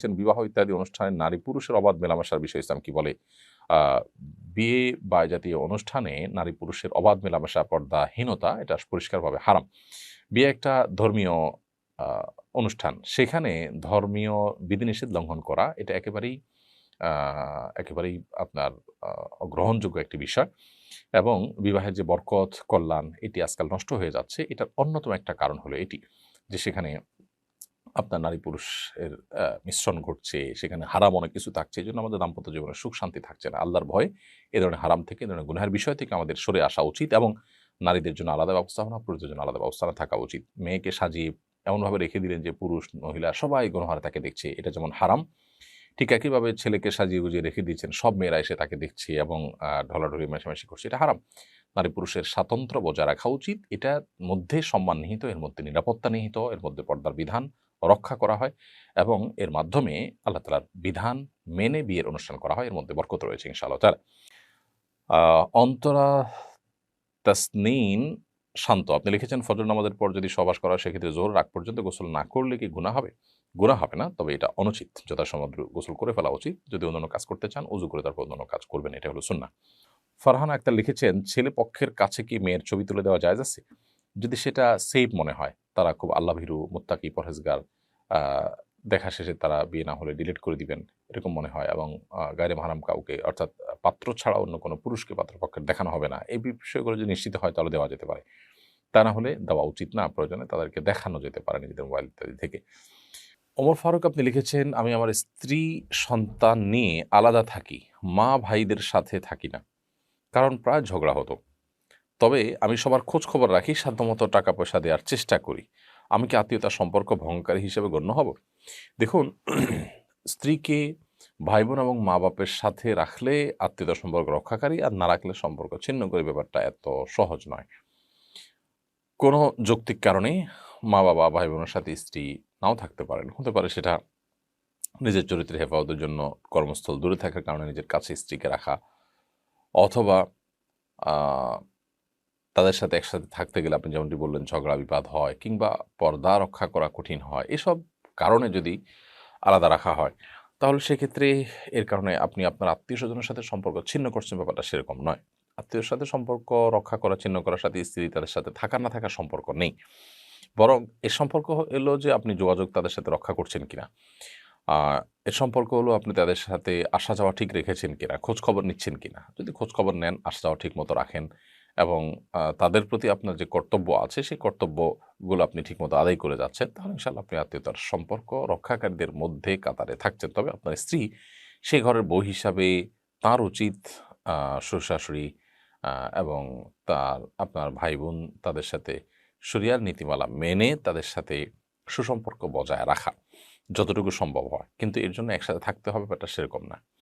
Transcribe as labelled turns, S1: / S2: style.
S1: বিবাহ ইত্যাদি অনুষ্ঠানে নারী পুরুষের অবাধ মেলামেশার বিষয়ে ইসলাম কি বলে? আ বিয়ে বা এ জাতীয় অনুষ্ঠানে নারী পুরুষের অবাধ মেলামেশা, পর্দাহীনতা এটা পরিষ্কারভাবে হারাম। বিয়ে একটা ধর্মীয় আ অনুষ্ঠান। সেখানে ধর্মীয় বিধিনিষেধ লঙ্ঘন করা এটা আ একেবারেই আপনার আ গ্রহণযোগ্য একটি বিষয় এবং বিবাহের যে বরকত, কল্যাণ এটি আজকাল নষ্ট হয়ে যাচ্ছে। এটার অন্যতম একটা কারণ হলো এটি যে সেখানে আপনার নারী-পুরুষের মিশ্রণ ঘটছে, সেখানে হারাম অনেক কিছু থাকছে। এজন্য আমাদের দাম্পত্য জীবনে সুখ শান্তি থাকছে না। আল্লাহর ভয়ে এ ধরনের হারাম থেকে, এ ধরনের গুনাহের বিষয় থেকে আমাদের সরে আসা উচিত এবং নারীদের জন্য আলাদা ব্যবস্থাপনা, পুরুষদের জন্য আলাদা ব্যবস্থাপনা থাকা উচিত। মেয়েকে সাজিয়ে এমনভাবে রেখে দিলেন যে পুরুষ, মহিলা সবাই গণহারে তাকে দেখছে। এটা যেমন হারাম, ঠিক একইভাবে ছেলেকে সাজিয়ে গুজিয়ে রেখে দিয়েছেন, সব মেয়েরা এসে তাকে দেখছে এবং ঢলাঢলি মেশামেশি করছে। এটা হারাম। নারী-পুরুষের স্বাতন্ত্র্য বজায় রাখা উচিত। এটার মধ্যে সম্মান নিহিত, এর মধ্যে নিরাপত্তা নিহিত, এর মধ্যে পর্দার বিধান রক্ষা করা হয় এবং এর মাধ্যমে আল্লাহ তাআলার বিধান মেনে বিয়ের অনুষ্ঠান করা হয়। এর মধ্যে বরকত রয়েছে ইনশাআল্লাহ তাআলা। অন্তরা তাসনিন শান্ত। আপনি লিখেছেন, ফজর নামাজের পর যদি সহবাস করা হয় সেক্ষেত্রে জোহরের আগ পর্যন্ত গোসল না করলে কি গুনাহ হবে? গুনাহ হবে না, তবে এটা অনুচিত। যথাসময়ে গোসল করে ফেলা উচিত। যদি অন্যান্য কাজ করতে চান, ওযু করে তারপর অন্যান্য কাজ করবেন। এটা হলো সুন্নাহ। ফারহানা আক্তার লিখেছেন, ছেলে পক্ষের কাছে কি মেয়ের ছবি তুলে দেওয়া জায়েজ আছে? যদি সেটা সেফ মনে হয়, তারা খুব আল্লাহভীরু, মুত্তাকি, পরহেজগার, আ দেখা শেষে তারা বিয়ে না হলে ডিলিট করে দিবেন, এরকম মনে হয় এবং গায়রে মাহরাম কাউকে অর্থাৎ পাত্র ছাড়া অন্য কোনো পুরুষকে পাত্রপক্ষের দেখানো হবে না। এই বিষয়গুলো যদি নিশ্চিত হয় তাহলে দেওয়া যেতে পারে। তা না হলে দেওয়া উচিত না। প্রয়োজনে তাদেরকে দেখানো যেতে পারে নিজেদের মোবাইল ইত্যাদি থেকে। ওমর ফারুক আপনি লিখেছেন, আমি আমার স্ত্রী, সন্তান নিয়ে আলাদা থাকি। মা ভাইদের সাথে থাকি না। কারণ প্রায় ঝগড়া হতো। তবে আমি সবার খোঁজ খবর রাখি, সাধ্যমতো টাকা পয়সা দেওয়ার চেষ্টা করি। আমি কি আত্মীয়তার সম্পর্ক ভঙ্গকারী হিসেবে গণ্য হব? দেখুন, স্ত্রীকে ভাই-বোন এবং মা-বাপের সাথে রাখলে আত্মীয়তার সম্পর্ক রক্ষাকারী, আর না রাখলে সম্পর্ক ছিন্ন করে, ব্যাপারটা এত সহজ নয়। কোনো যৌক্তিক কারণে মা-বাবা, ভাই-বোনের সাথে স্ত্রী নাও থাকতে পারেন। হতে পারে সেটা নিজের চরিত্রের হেফাজতের জন্য কর্মস্থল দূরে থাকার কারণে নিজের কাছে স্ত্রীকে রাখা, অথবা আ তাদের সাথে একসাথে থাকতে গেলে আপনি যেমনটি বললেন ঝগড়া বিবাদ হয় কিংবা পর্দা রক্ষা করা কঠিন হয়। এসব কারণে যদি আলাদা রাখা হয়, তাহলে সেক্ষেত্রে এর কারণে আপনি আপনার আত্মীয়স্বজনের সাথে সম্পর্ক ছিন্ন করছেন, ব্যাপারটা সেরকম নয়। আত্মীয়র সাথে সম্পর্ক রক্ষা করা, ছিন্ন করার সাথে স্ত্রী তাদের সাথে থাকা না থাকার সম্পর্ক নেই। বরং এর সম্পর্ক এলো যে আপনি যোগাযোগ তাদের সাথে রক্ষা করছেন কিনা। আ এর সম্পর্ক হলো আপনি তাদের সাথে আসা যাওয়া ঠিক রেখেছেন কিনা, খোঁজ খবর নিচ্ছেন কিনা। যদি খোঁজ খবর নেন, আসা যাওয়া ঠিকমতো রাখেন এবং তাদের প্রতি আপনার যে কর্তব্য আছে, সেই কর্তব্যগুলো আপনি ঠিকমতো আদায় করে যাচ্ছেন, তাহলে ইনশাআল্লাহ আপনি আত্মীয়তার সম্পর্ক রক্ষাকারীদের মধ্যে কাতারে থাকছেন। তবে আপনার স্ত্রী সে ঘরের বউ হিসাবে তার উচিত আ শ্বশুর-শাশুড়ি আ এবং আপনার ভাই-বোন তাদের সাথে শরিয়ার নীতিমালা মেনে তাদের সাথে সুসম্পর্ক বজায় রাখা, যতটুকু সম্ভব হয়। কিন্তু এর জন্য একসাথে থাকতে হবে ব্যাপারটা সেরকম না।